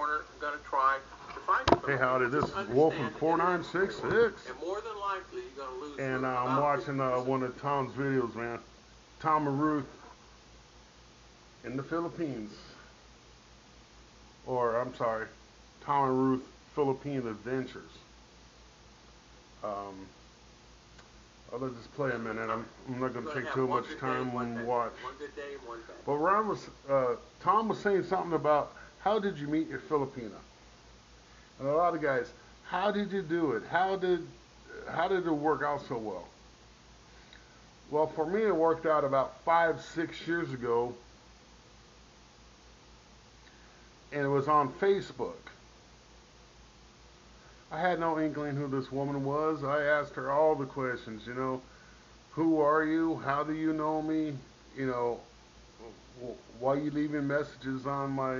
corner going to try to find a Filipino. Hey, howdy, this is Wolfen 4966. And more than likely, you're going to lose. And I'm watching one of Tom's videos, man. Tom and Ruth in the Philippines. Or, I'm sorry, Tom and Ruth Philippine Adventures. I'll let this play a minute. I'm not going to take too much time and watch. One good day and one bad. But Tom was saying something about how did you meet your Filipina? And a lot of guys, how did you do it? How did it work out so well? Well, for me, it worked out about 5-6 years ago, and it was on Facebook. I had no inkling who this woman was. I asked her all the questions, who are you? How do you know me? Why are you leaving messages on my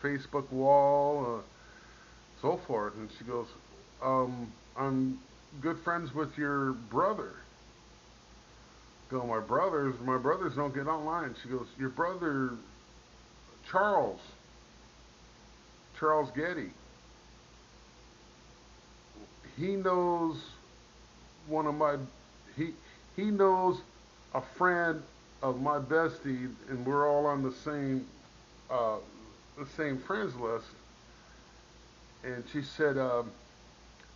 Facebook wall? So forth. And she goes, I'm good friends with your brother. I go, my brothers don't get online. She goes, your brother, Charles Getty. He knows one of my, he knows a friend of my bestie, and we're all on the same friends list. And she said, I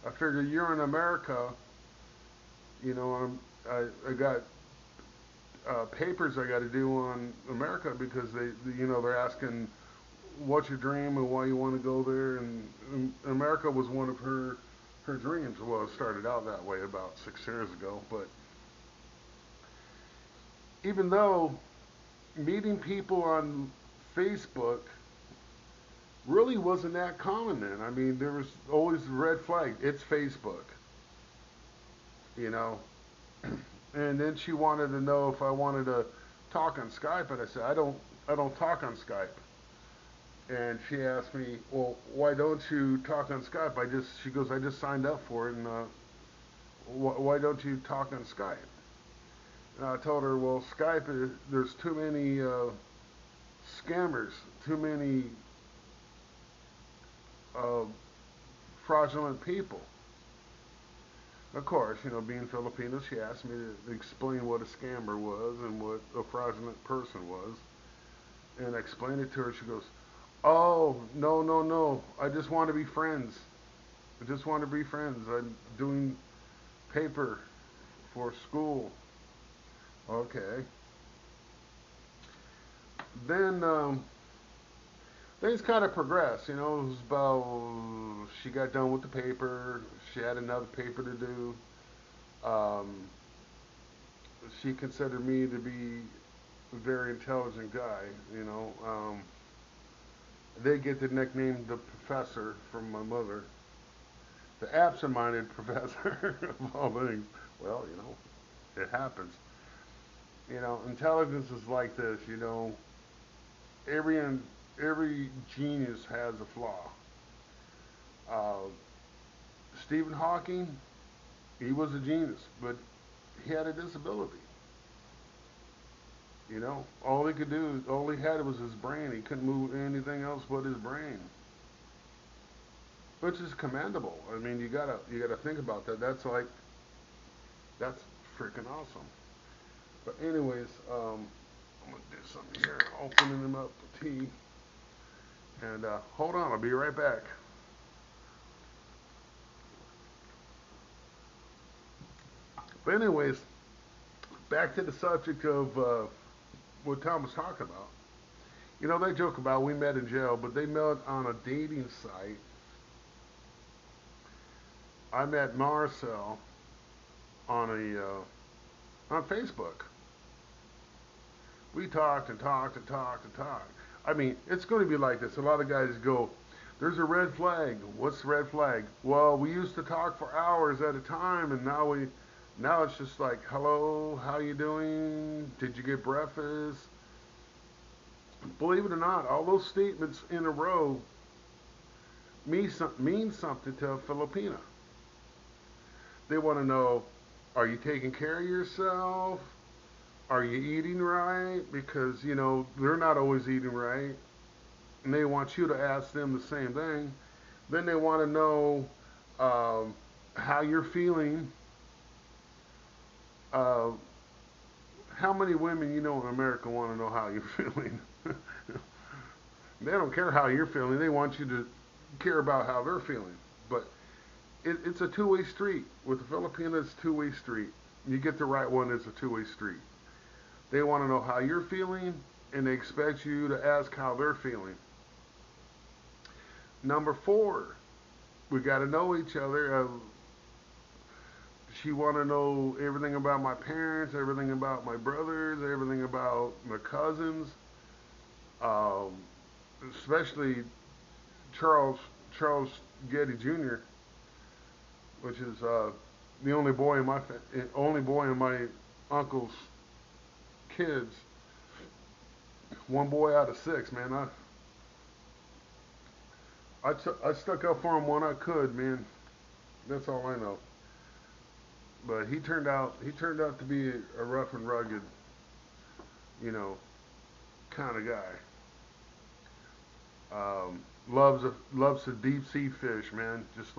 figure you're in America, I got papers I got to do on America because they're asking what's your dream and why you want to go there, and America was one of her dreams. Well, it started out that way about 6 years ago, but even though meeting people on Facebook really wasn't that common then. I mean, there was always a red flag. It's Facebook, And then she wanted to know if I wanted to talk on Skype, and I said I don't talk on Skype. And she asked me, well, why don't you talk on Skype? She goes, I just signed up for it, and why don't you talk on Skype? And I told her, well, Skype, there's too many scammers, too many fraudulent people. Of course, being Filipino, she asked me to explain what a scammer was and what a fraudulent person was. And I explained it to her. She goes, oh, no. I just want to be friends. I'm doing paper for school. Okay. Then things kind of progressed. It was about, she got done with the paper. She had another paper to do. She considered me to be a very intelligent guy. They get the nickname the professor from my mother. The absent-minded professor of all things. Well, it happens. Intelligence is like this. Every every genius has a flaw. Uh, Stephen Hawking, he was a genius, but he had a disability. All he had was his brain. He couldn't move anything else but his brain, which is commendable. I mean, you gotta think about that. That's freaking awesome. But anyways, I'm gonna do something here. Opening them up for tea. And hold on, I'll be right back. But anyways, back to the subject of what Tom was talking about. They joke about we met in jail, but they met on a dating site. I met Marcel on Facebook. We talked and talked and talked and talked. I mean, it's going to be like this. A lot of guys go, there's a red flag. What's the red flag? Well, we used to talk for hours at a time, and now it's just like, hello, how you doing? Did you get breakfast? Believe it or not, all those statements in a row mean something to a Filipina. They want to know, are you taking care of yourself? Are you eating right? Because, they're not always eating right. and they want you to ask them the same thing. Then they want to know how you're feeling. Uh, how many women you know in America want to know how you're feeling? They don't care how you're feeling. They want you to care about how they're feeling. But it's a two-way street. With the Filipinos, it's a two-way street. You get the right one, it's a two-way street. They want to know how you're feeling, and they expect you to ask how they're feeling. Number four, we got to know each other. She want to know everything about my parents, everything about my brothers, everything about my cousins, um, especially Charles Charles Getty Jr., which is the only boy in my uncle's kids. One boy out of six, man. I stuck up for him when I could, man. That's all I know. But he turned out to be a rough and rugged, you know, kind of guy. Loves a deep sea fish, man. Just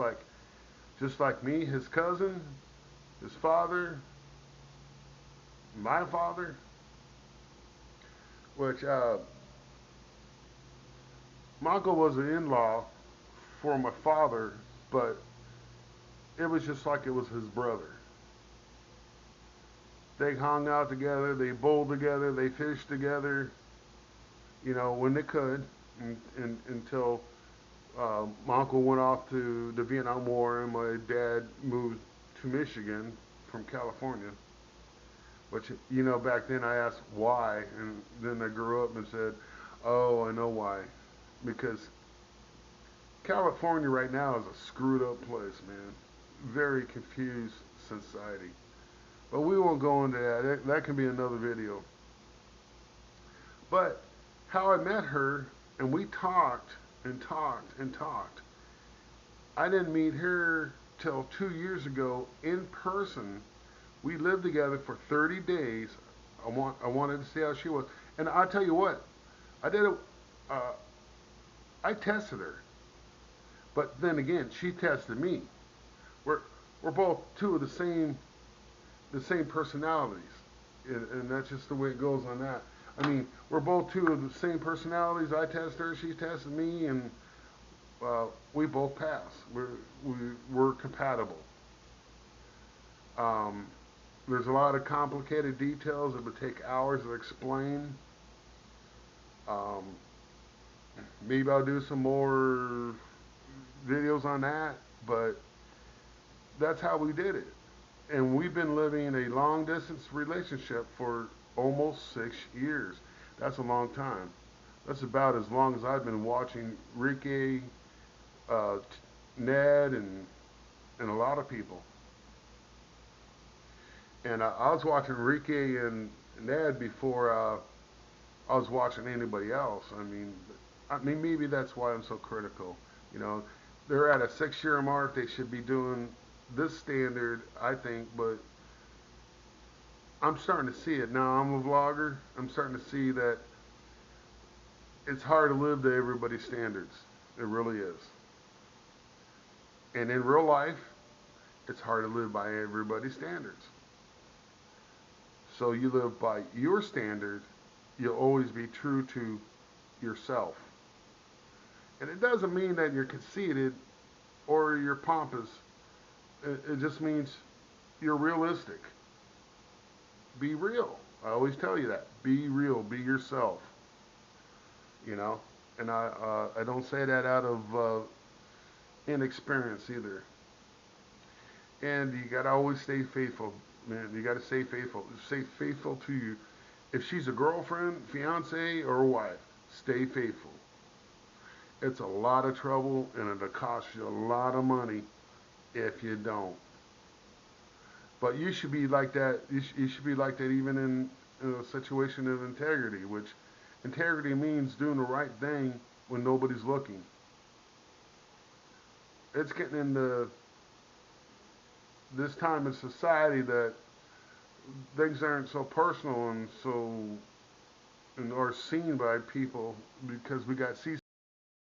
like me, his cousin, his father, my father, which my uncle was an in-law for my father, but it was just like it was his brother. They hung out together, they bowled together, they fished together, when they could, until my uncle went off to the Vietnam War and my dad moved to Michigan from California. Which, back then I asked why, and then I grew up and said, oh, I know why. Because California right now is a screwed up place, man. Very confused society. But we won't go into that. That can be another video. But how I met her, and we talked and talked and talked. I didn't meet her till 2 years ago in person. We lived together for 30 days. I wanted to see how she was, and I'll tell you what, I did it. Uh, I tested her, but then again, she tested me. We're we're both two of the same personalities, and that's just the way it goes on that. I mean, we're both two of the same personalities. I test her, she tested me, and we both pass. We're compatible. Um, there's a lot of complicated details that would take hours to explain. Um, Maybe I'll do some more videos on that, but that's how we did it. And we've been living in a long distance relationship for almost 6 years. That's a long time. That's about as long as I've been watching Ricky, uh, Ned, and a lot of people. And I was watching Ricky and Ned before I was watching anybody else. I mean, maybe that's why I'm so critical. You know, they're at a 6 year mark. They should be doing this standard, I think, but I'm starting to see it now. I'm a vlogger. I'm starting to see that it's hard to live to everybody's standards. It really is. And in real life, it's hard to live by everybody's standards. So you live by your standard, you'll always be true to yourself. And it doesn't mean that you're conceited or you're pompous. It just means you're realistic. Be real. I always tell you that. Be real. Be yourself. You know, and I don't say that out of inexperience either. And you gotta always stay faithful, man. You gotta stay faithful. Stay faithful to you. If she's a girlfriend, fiance, or wife, stay faithful. It's a lot of trouble and it'll cost you a lot of money if you don't. But you should be like that. You should be like that even in a situation of integrity, which integrity means doing the right thing when nobody's looking. It's getting into this time in society that things aren't so personal and so and are seen by people because we got